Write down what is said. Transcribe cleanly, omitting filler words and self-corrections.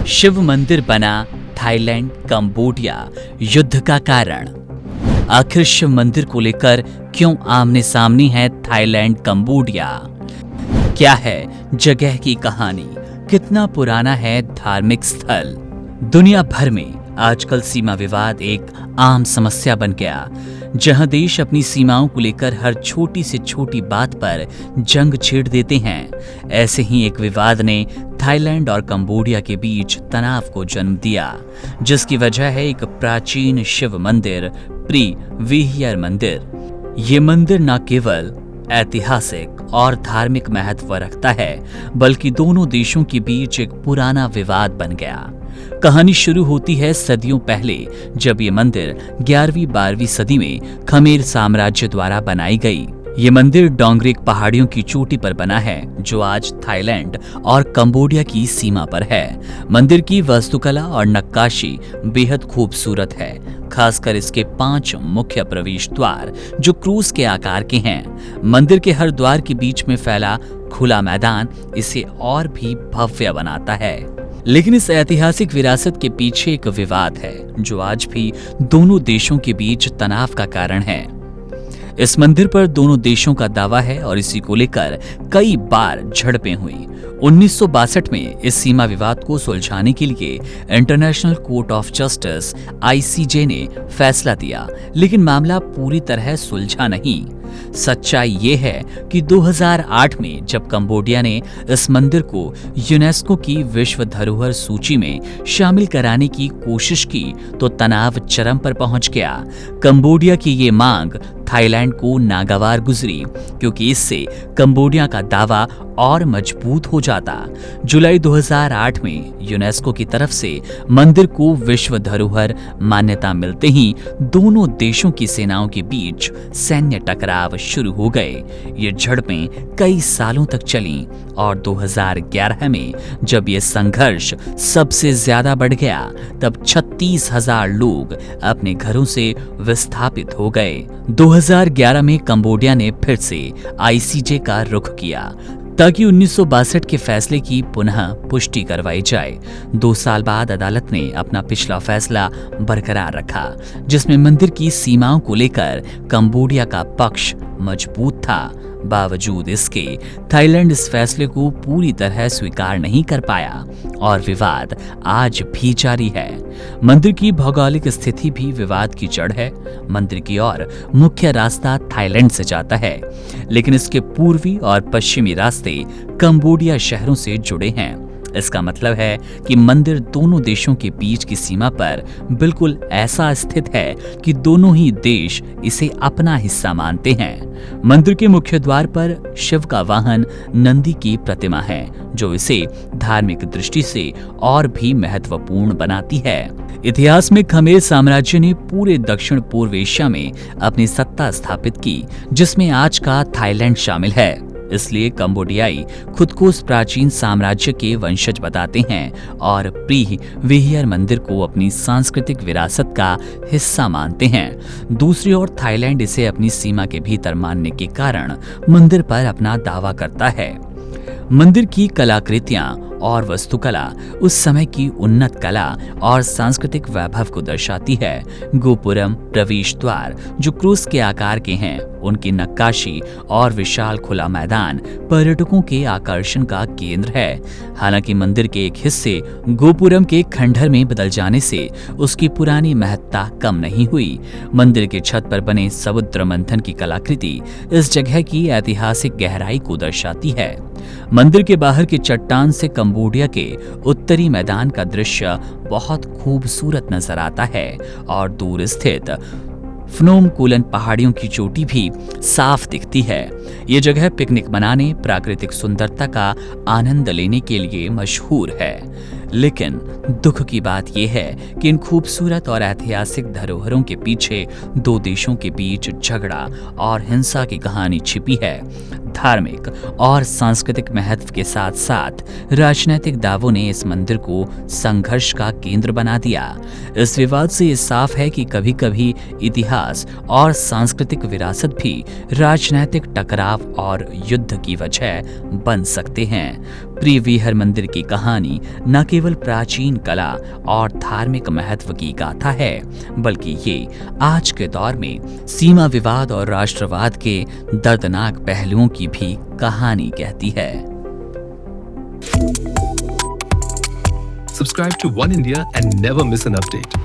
शिव मंदिर बना Thailand Cambodia युद्ध का कारण। आखिर शिव मंदिर को लेकर क्यों आमने सामने है थाईलैंड कंबोडिया? क्या है जगह की कहानी? कितना पुराना है धार्मिक स्थल? दुनिया भर में आजकल सीमा विवाद एक आम समस्या बन गया, जहां देश अपनी सीमाओं को लेकर हर छोटी से छोटी बात पर जंग छेड़ देते हैं। ऐसे ही एक विवाद ने थाईलैंड और कंबोडिया के बीच तनाव को जन्म दिया, जिसकी वजह है एक प्राचीन शिव मंदिर, प्री विहियर मंदिर। ये मंदिर न केवल ऐतिहासिक और धार्मिक महत्व रखता है, बल्कि दोनों देशों के बीच एक पुराना विवाद बन गया। कहानी शुरू होती है सदियों पहले, जब ये मंदिर 11वीं-12वीं सदी में खमेर साम्राज्य द्वारा बनाई गई। ये मंदिर डोंगरेक पहाड़ियों की चोटी पर बना है, जो आज थाईलैंड और कंबोडिया की सीमा पर है। मंदिर की वास्तुकला और नक्काशी बेहद खूबसूरत है, खासकर इसके 5 मुख्य प्रवेश द्वार जो क्रूज के आकार के हैं। मंदिर के हर द्वार के बीच में फैला खुला मैदान इसे और भी भव्य बनाता है। लेकिन इस ऐतिहासिक विरासत के पीछे एक विवाद है, जो आज भी दोनों देशों के बीच तनाव का कारण है। इस मंदिर पर दोनों देशों का दावा है और इसी को लेकर कई बार झड़पें हुई। 1962 में इस सीमा विवाद को सुलझाने के लिए international court of justice (ICJ) ने फैसला दिया, लेकिन मामला पूरी तरह सुलझा नहीं। सच्चाई ये है कि 2008 में जब कंबोडिया ने इस मंदिर को यूनेस्को की विश्व धरोहर सूची में शामिल कराने की कोशिश की, तो तनाव चरम पर पहुंच गया। कंबोडिया की ये मांग थाईलैंड को नागवार गुजरी, क्योंकि इससे कंबोडिया का दावा और मजबूत हो जाता। जुलाई 2008 में यूनेस्को की तरफ से मंदिर को विश्व धरोहर मान्यता मिलते ही दोनों देशों की सेनाओं के बीच सैन्य टकराव शुरू हो गए। ये झड़पें कई सालों तक चलीं और 2011 में जब ये संघर्ष सबसे ज्यादा बढ़ गया, तब 36,000 लोग अपने घरों से विस्थापित हो गए। 2011 में कंबोडिया ने फिर से ICJ का रुख किया, ताकि 1962 के फैसले की पुनः पुष्टि करवाई जाए। 2 साल बाद अदालत ने अपना पिछला फैसला बरकरार रखा, जिसमें मंदिर की सीमाओं को लेकर कंबोडिया का पक्ष मजबूत था। बावजूद इसके थाईलैंड इस फैसले को पूरी तरह स्वीकार नहीं कर पाया और विवाद आज भी जारी है। मंदिर की भौगोलिक स्थिति भी विवाद की जड़ है। मंदिर की ओर मुख्य रास्ता थाईलैंड से जाता है, लेकिन इसके पूर्वी और पश्चिमी रास्ते कंबोडिया शहरों से जुड़े हैं। इसका मतलब है कि मंदिर दोनों देशों के बीच की सीमा पर बिल्कुल ऐसा स्थित है कि दोनों ही देश इसे अपना हिस्सा मानते हैं। मंदिर के मुख्य द्वार पर शिव का वाहन नंदी की प्रतिमा है, जो इसे धार्मिक दृष्टि से और भी महत्वपूर्ण बनाती है। इतिहास में खमेर साम्राज्य ने पूरे दक्षिण पूर्व एशिया में अपनी सत्ता स्थापित की, जिसमें आज का थाईलैंड शामिल है। इसलिए कंबोडियाई खुद को उस प्राचीन साम्राज्य के वंशज बताते हैं और प्री विहियर मंदिर को अपनी सांस्कृतिक विरासत का हिस्सा मानते हैं। दूसरी ओर थाईलैंड इसे अपनी सीमा के भीतर मानने के कारण मंदिर पर अपना दावा करता है। मंदिर की कलाकृतियां और वास्तुकला उस समय की उन्नत कला और सांस्कृतिक वैभव को दर्शाती है। गोपुरम, प्रवेश द्वार जो क्रूस के आकार के हैं, उनकी नक्काशी और विशाल खुला मैदान पर्यटकों के आकर्षण का केंद्र है। हालांकि मंदिर के एक हिस्से गोपुरम के खंडहर में बदल जाने से उसकी पुरानी महत्ता कम नहीं हुई। मंदिर के छत पर बने समुद्र मंथन की कलाकृति इस जगह की ऐतिहासिक गहराई को दर्शाती है। मंदिर के बाहर की चट्टान से कंबोडिया के उत्तरी मैदान का दृश्य बहुत खूबसूरत नजर आता है और दूर स्थित फ्नोम कोलन पहाड़ियों की चोटी भी साफ दिखती है। ये जगह पिकनिक मनाने, प्राकृतिक सुंदरता का आनंद लेने के लिए मशहूर है। लेकिन दुख की बात यह है कि इन खूबसूरत और ऐतिहासिक धरोहरों के पीछे दो देशों के बीच झगड़ा और हिंसा की कहानी छिपी है। धार्मिक और सांस्कृतिक महत्व के साथ साथ राजनीतिक दावों ने इस मंदिर को संघर्ष का केंद्र बना दिया। इस विवाद से ये साफ है कि कभी-कभी इतिहास और सांस्कृतिक विरासत भी राजनीतिक टकराव और युद्ध की वजह बन सकते हैं। प्रियविहर मंदिर की कहानी न केवल प्राचीन कला और धार्मिक महत्व की गाथा है, बल्कि ये आज के दौर में सीमा विवाद और राष्ट्रवाद के दर्दनाक पहलुओं की भी कहानी कहती है। Subscribe to One India and never miss an update.